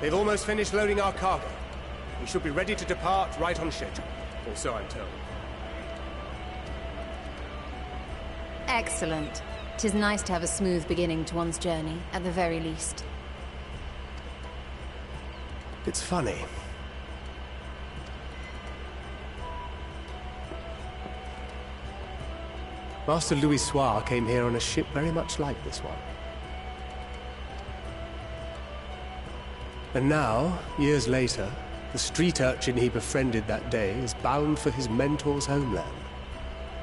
They've almost finished loading our cargo. We should be ready to depart right on schedule. Or so I'm told. Excellent. 'Tis nice to have a smooth beginning to one's journey, at the very least. It's funny. Master Louis Soir came here on a ship very much like this one. And now, years later, the street urchin he befriended that day is bound for his mentor's homeland.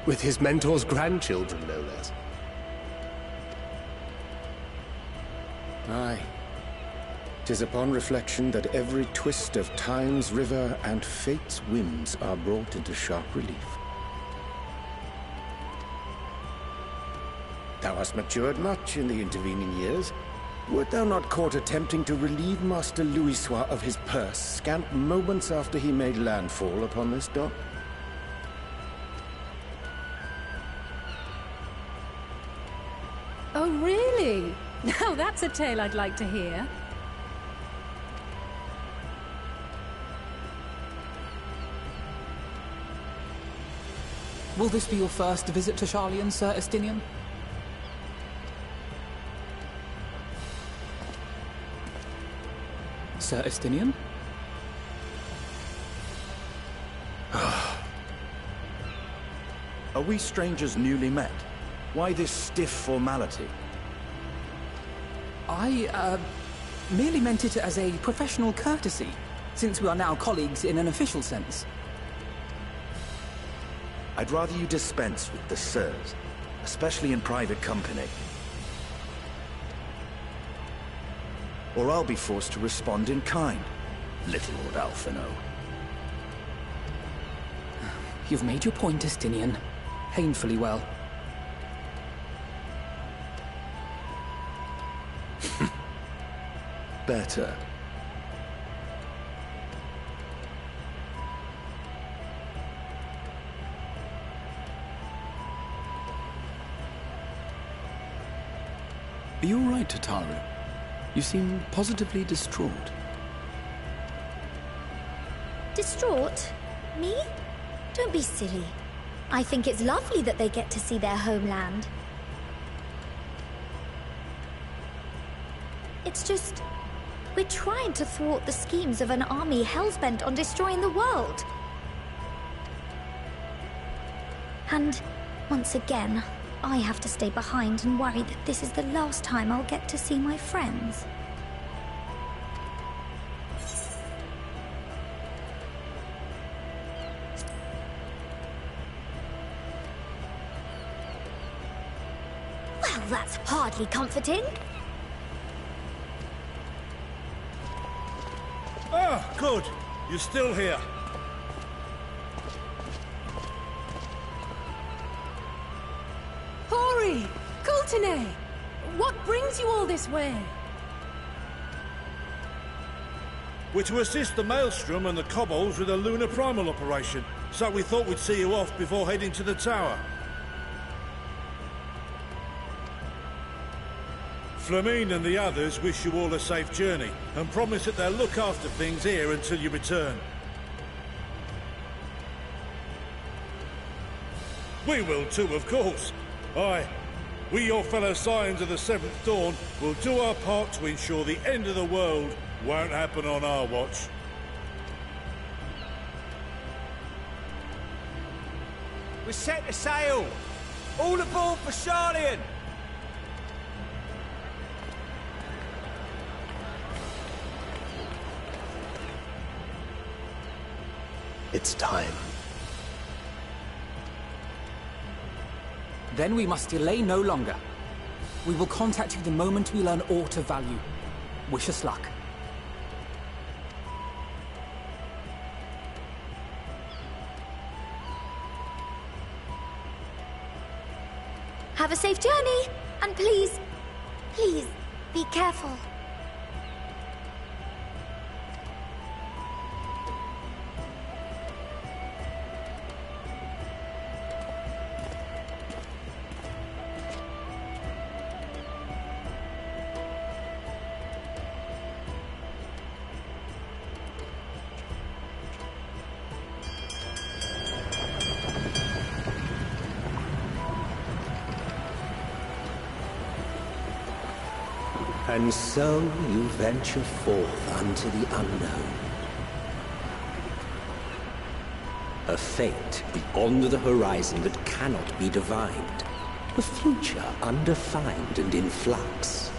With his mentor's grandchildren, no less. Aye. 'Tis upon reflection that every twist of time's river and fate's winds are brought into sharp relief. Thou hast matured much in the intervening years. Wert thou not caught attempting to relieve Master Louis Soir of his purse scant moments after he made landfall upon this dock? Oh, really? Now that's a tale I'd like to hear. Will this be your first visit to Charlian, Sir Estinian? Sir Estinian? Are we strangers newly met? Why this stiff formality? I, merely meant it as a professional courtesy, since we are now colleagues in an official sense. I'd rather you dispense with the sirs, especially in private company. Or I'll be forced to respond in kind, little Lord Alphino. You've made your point, Estinian. Painfully well. Better. Are you all right, Tataru? You seem positively distraught. Distraught? Me? Don't be silly. I think it's lovely that they get to see their homeland. It's just... we're trying to thwart the schemes of an army hellbent on destroying the world. And, once again, I have to stay behind and worry that this is the last time I'll get to see my friends. Well, that's hardly comforting. Ah, good. You're still here. Hori! Coulternay! What brings you all this way? We're to assist the Maelstrom and the Kobolds with a lunar primal operation, so we thought we'd see you off before heading to the tower. Flamine and the others wish you all a safe journey, and promise that they'll look after things here until you return. We will too, of course. Aye, we your fellow Scions of the Seventh Dawn will do our part to ensure the end of the world won't happen on our watch. We're set to sail! All aboard for Charlian! It's time. Then we must delay no longer. We will contact you the moment we learn aught of value. Wish us luck. Have a safe journey, and please, please, be careful. And so you venture forth unto the unknown. A fate beyond the horizon that cannot be divined. A future undefined and in flux.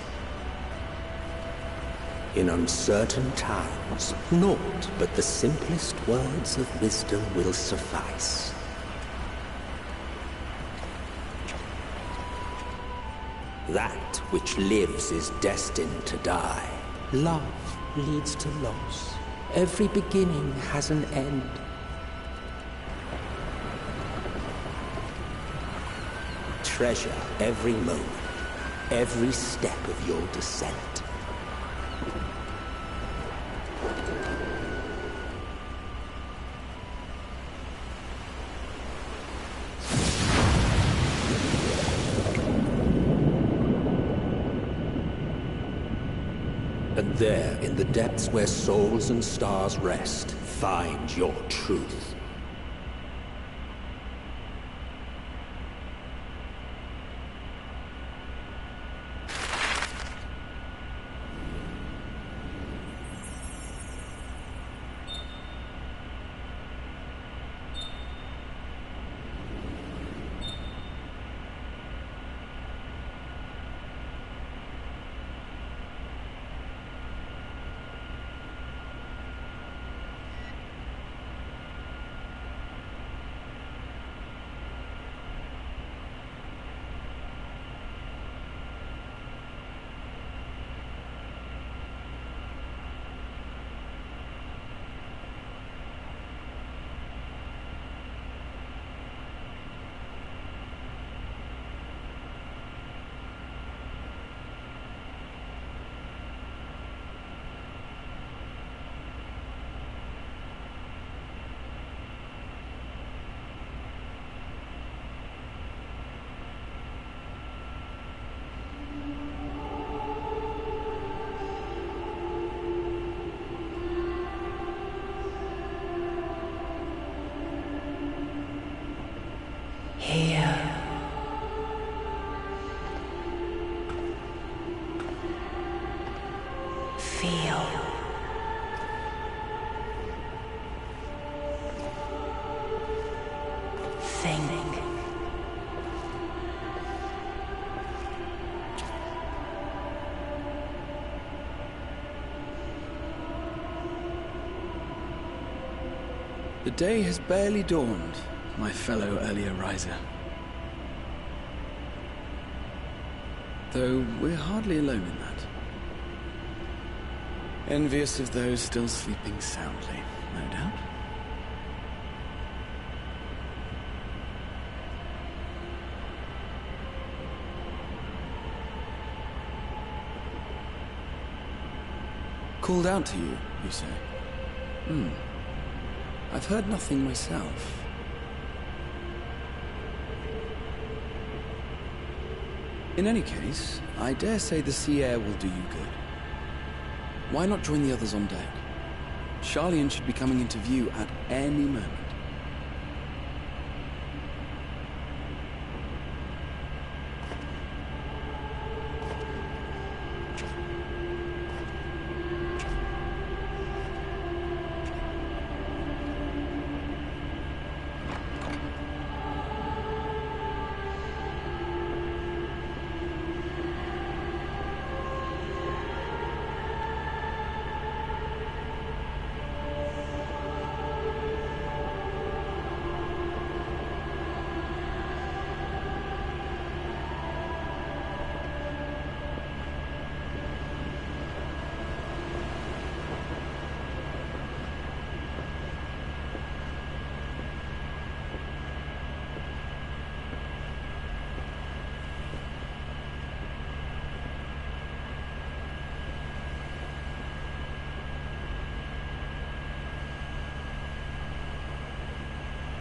In uncertain times, naught but the simplest words of wisdom will suffice. That which lives is destined to die. Love leads to loss. Every beginning has an end. Treasure every moment, every step of your descent. And there, in the depths where souls and stars rest, find your truth. Here. Feel. Think. The day has barely dawned, my fellow earlier riser. Though we're hardly alone in that. Envious of those still sleeping soundly, no doubt. Called out to you, you say? I've heard nothing myself. In any case, I dare say the sea air will do you good. Why not join the others on deck? Charlian should be coming into view at any moment.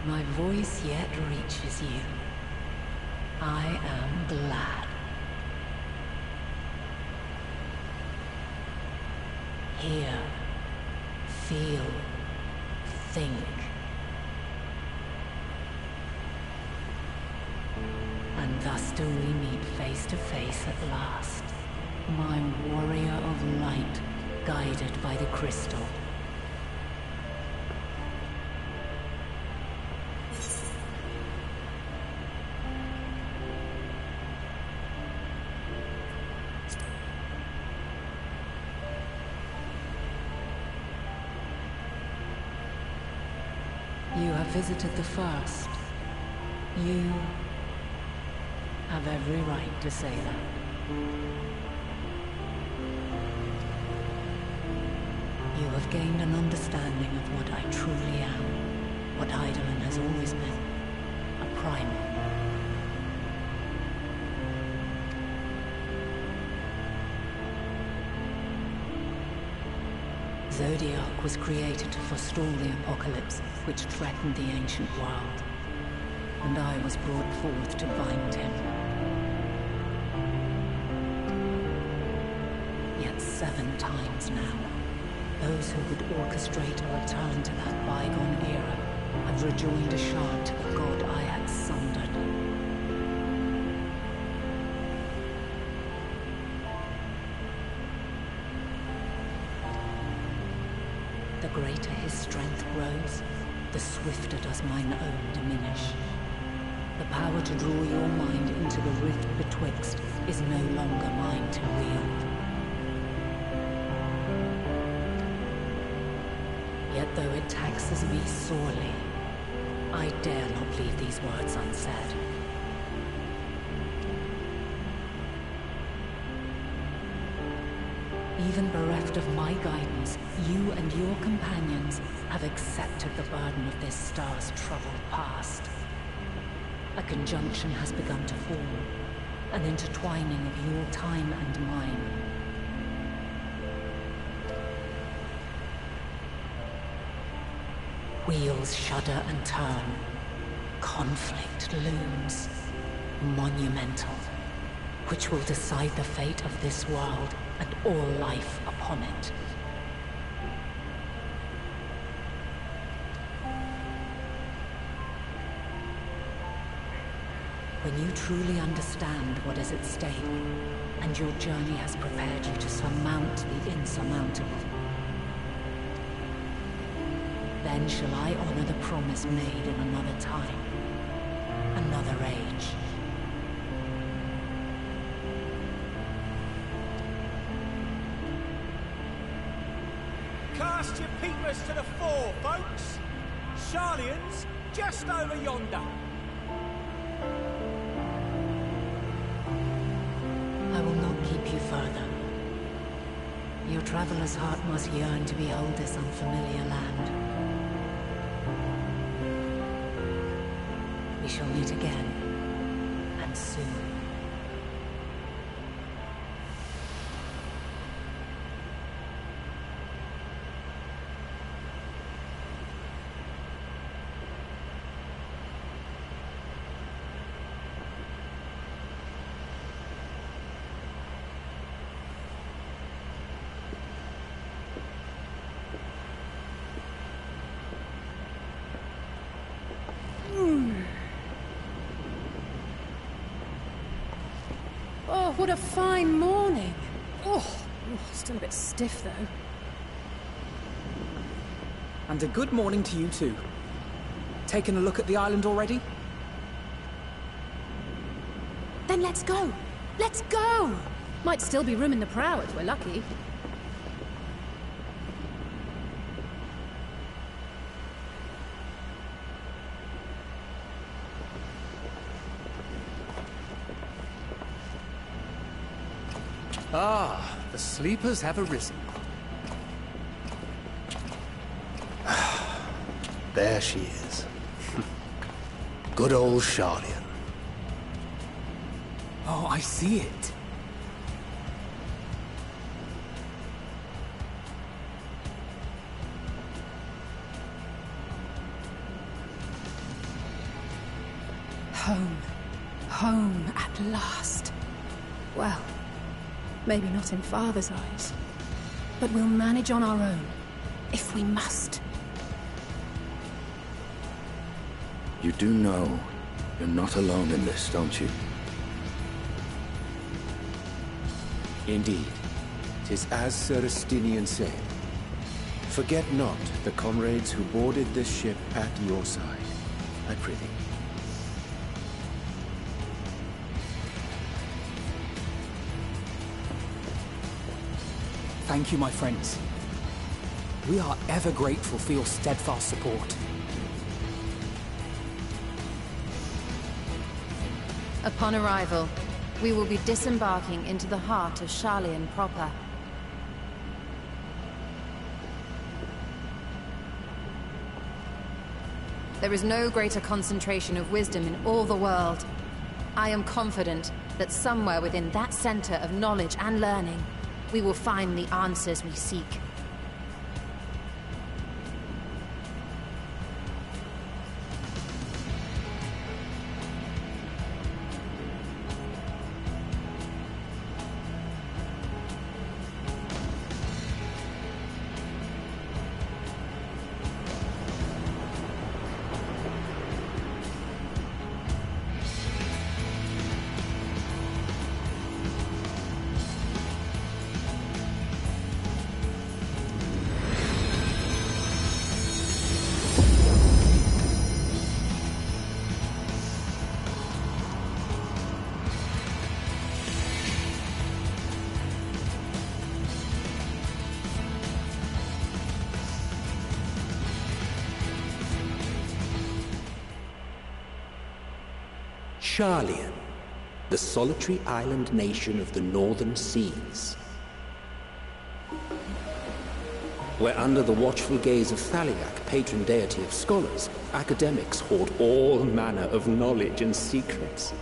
My voice yet reaches you. I am glad. Hear, feel, think. And thus do we meet face to face at last, My warrior of light, guided by the crystal. You have visited the first. You have every right to say that. You have gained an understanding of what I truly am, what Eidolon has always been, a primal. Zodiac was created to forestall the apocalypse which threatened the ancient world, and I was brought forth to bind him. Yet 7 times now, those who would orchestrate a return to that bygone era have rejoined a shard to the god I had sundered. The greater his strength grows, the swifter does mine own diminish. The power to draw your mind into the rift betwixt is no longer mine to wield. Yet though it taxes me sorely, I dare not leave these words unsaid. Even bereft of my guidance, you and your companions have accepted the burden of this star's troubled past. A conjunction has begun to form, an intertwining of your time and mine. Wheels shudder and turn. Conflict looms, monumental, which will decide the fate of this world and all life upon it. When you truly understand what is at stake, and your journey has prepared you to surmount the insurmountable, then shall I honor the promise made in another time, another age. Cast your peepers to the fore, folks. Sharlayan's just over yonder. I will not keep you further. Your traveler's heart must yearn to behold this unfamiliar land. We shall meet again, and soon. Oh, what a fine morning. Oh, still a bit stiff though. And a good morning to you too. Taking a look at the island already? Then let's go. Let's go! Might still be room in the prow if we're lucky. Ah, the sleepers have arisen. There she is. Good old Sharlayan. Oh, I see it. Home. Home at last. Well, maybe not in Father's eyes, but we'll manage on our own, if we must. You do know you're not alone in this, don't you? Indeed. 'Tis as Sir Estinian said. Forget not the comrades who boarded this ship at your side, I prithee. Thank you, my friends. We are ever grateful for your steadfast support. Upon arrival, we will be disembarking into the heart of Sharlayan proper. There is no greater concentration of wisdom in all the world. I am confident that somewhere within that center of knowledge and learning, we will find the answers we seek. Sharlayan, the solitary island nation of the northern seas. Where under the watchful gaze of Thaliak, patron deity of scholars, academics hoard all manner of knowledge and secrets.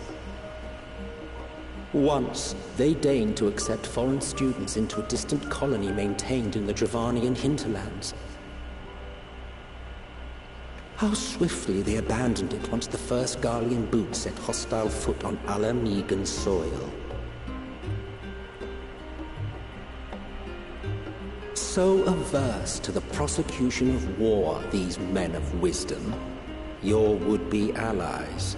Once, they deigned to accept foreign students into a distant colony maintained in the Dravanian hinterlands. How swiftly they abandoned it once the first Garlean boot set hostile foot on Alamegan soil. So averse to the prosecution of war, these men of wisdom, your would-be allies.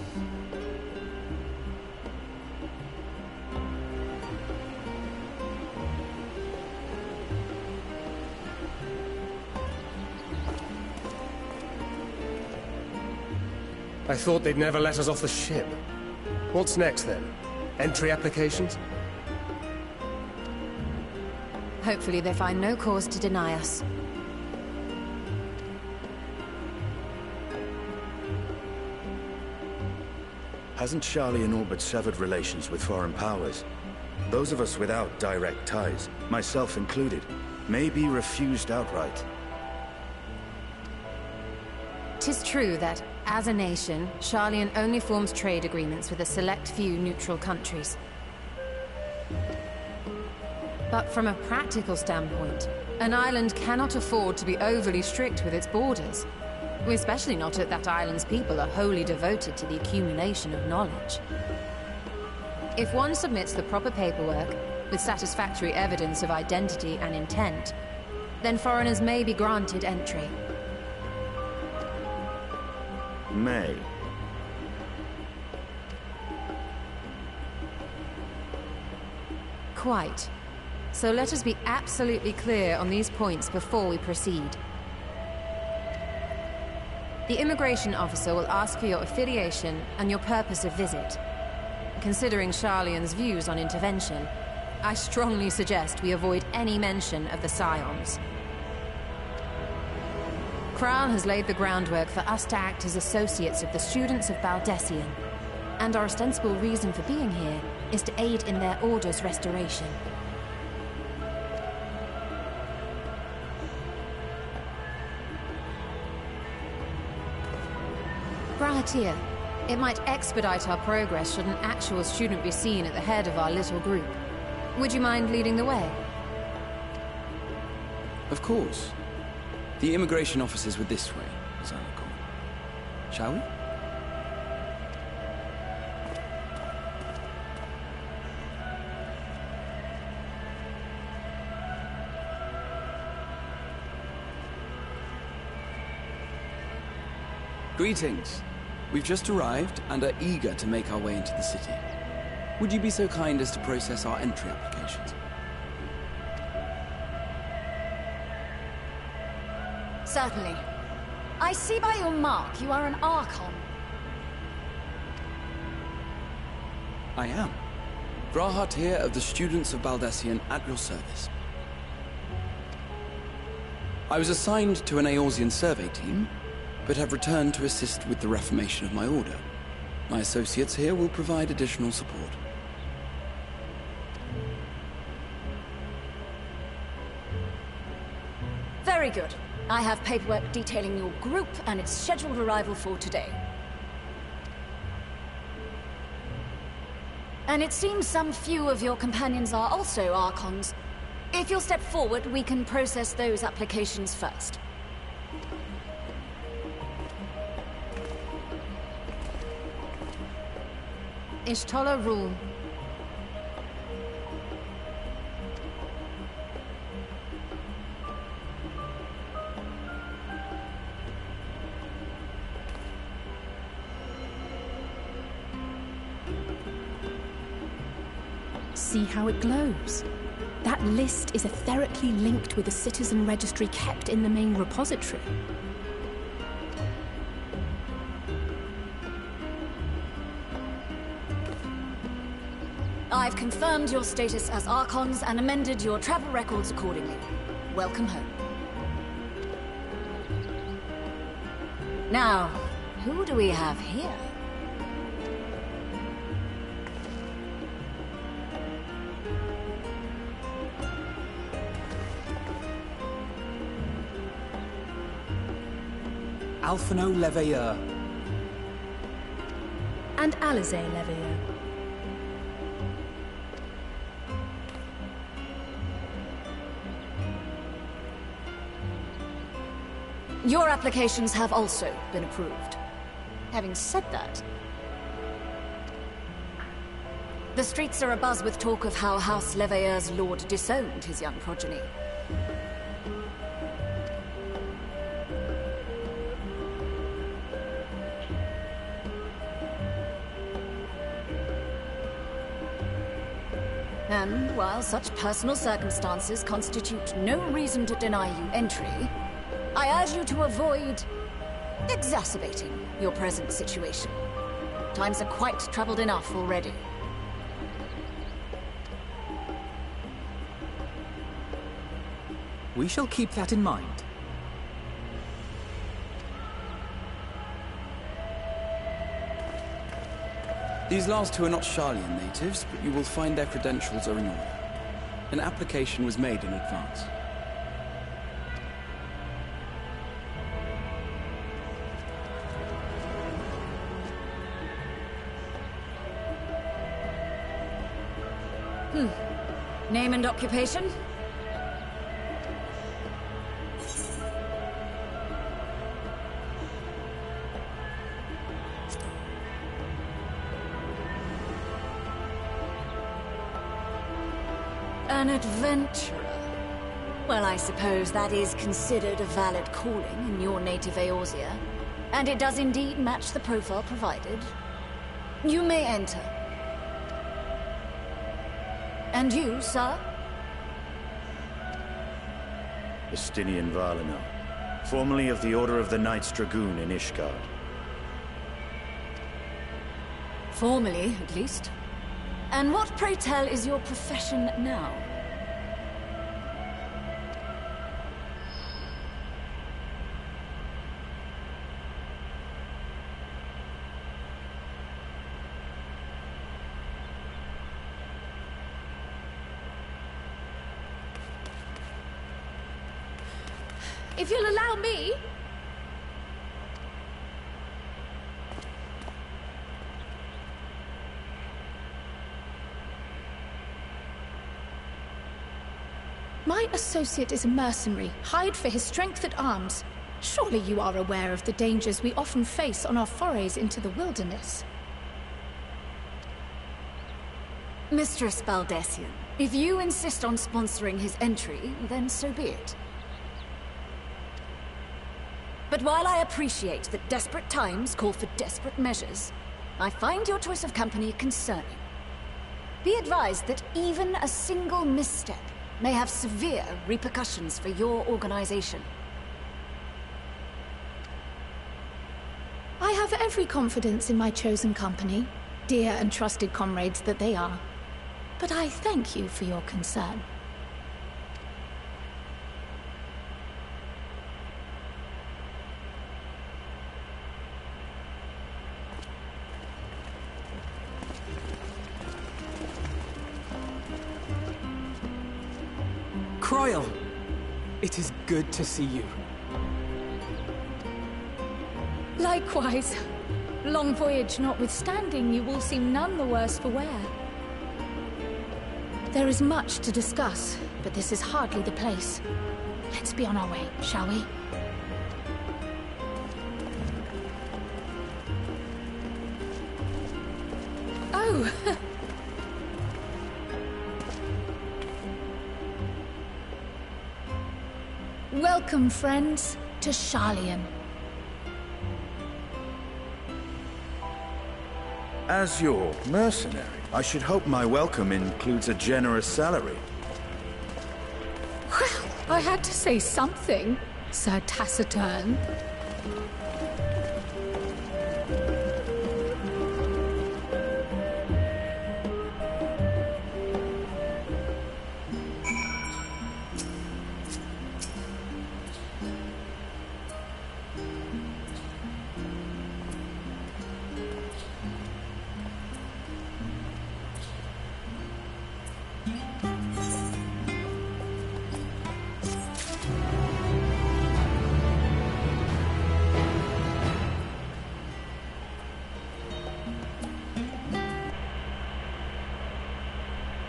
I thought they'd never let us off the ship. What's next, then? Entry applications? Hopefully they find no cause to deny us. Hasn't Sharlayan all but severed relations with foreign powers? Those of us without direct ties, myself included, may be refused outright. 'Tis true that, as a nation, Sharlayan only forms trade agreements with a select few neutral countries. But from a practical standpoint, an island cannot afford to be overly strict with its borders. Especially not if that island's people are wholly devoted to the accumulation of knowledge. If one submits the proper paperwork, with satisfactory evidence of identity and intent, then foreigners may be granted entry. May. Quite. So let us be absolutely clear on these points before we proceed. The immigration officer will ask for your affiliation and your purpose of visit. Considering Sharlayan's views on intervention, I strongly suggest we avoid any mention of the Scions. Kral has laid the groundwork for us to act as associates of the students of Baldessian, and our ostensible reason for being here is to aid in their order's restoration. Brahatia, it might expedite our progress should an actual student be seen at the head of our little group. Would you mind leading the way? Of course. The immigration officers were this way, as I recall. Shall we? Greetings. We've just arrived and are eager to make our way into the city. Would you be so kind as to process our entry applications? Certainly. I see by your mark you are an Archon. I am. Grahat here of the Students of Baldessian at your service. I was assigned to an Eorzean survey team, but have returned to assist with the reformation of my order. My associates here will provide additional support. Very good. I have paperwork detailing your group and its scheduled arrival for today. And it seems some few of your companions are also Archons. If you'll step forward, we can process those applications first. Ishtola rule. See how it glows? That list is etherically linked with the citizen registry kept in the main repository. I've confirmed your status as Archons and amended your travel records accordingly. Welcome home. Now, who do we have here? Alphino Leveilleur. And Alize Leveilleur. Your applications have also been approved. Having said that, the streets are abuzz with talk of how House Leveilleur's lord disowned his young progeny. And while such personal circumstances constitute no reason to deny you entry, I urge you to avoid exacerbating your present situation. Times are quite troubled enough already. We shall keep that in mind. These last two are not Sharlayan natives, but you will find their credentials are in order. An application was made in advance. Name and occupation? An adventurer. Well, I suppose that is considered a valid calling in your native Eorzea. And it does indeed match the profile provided. You may enter. And you, sir? Justinian Valino, formerly of the Order of the Knights Dragoon in Ishgard. Formerly, at least. And what, pray tell, is your profession now? If you'll allow me... My associate is a mercenary, hired for his strength at arms. Surely you are aware of the dangers we often face on our forays into the wilderness. Mistress Baldessian, if you insist on sponsoring his entry, then so be it. But while I appreciate that desperate times call for desperate measures, I find your choice of company concerning. Be advised that even a single misstep may have severe repercussions for your organization. every confidence in my chosen company, dear and trusted comrades that they are. But I thank you for your concern. Croyle! It is good to see you. Likewise. Long voyage notwithstanding, you all seem none the worse for wear. There is much to discuss, but this is hardly the place. Let's be on our way, shall we? Oh! Welcome, friends, to Sharlayan. As your mercenary, I should hope my welcome includes a generous salary. Well, I had to say something, Sir Taciturn.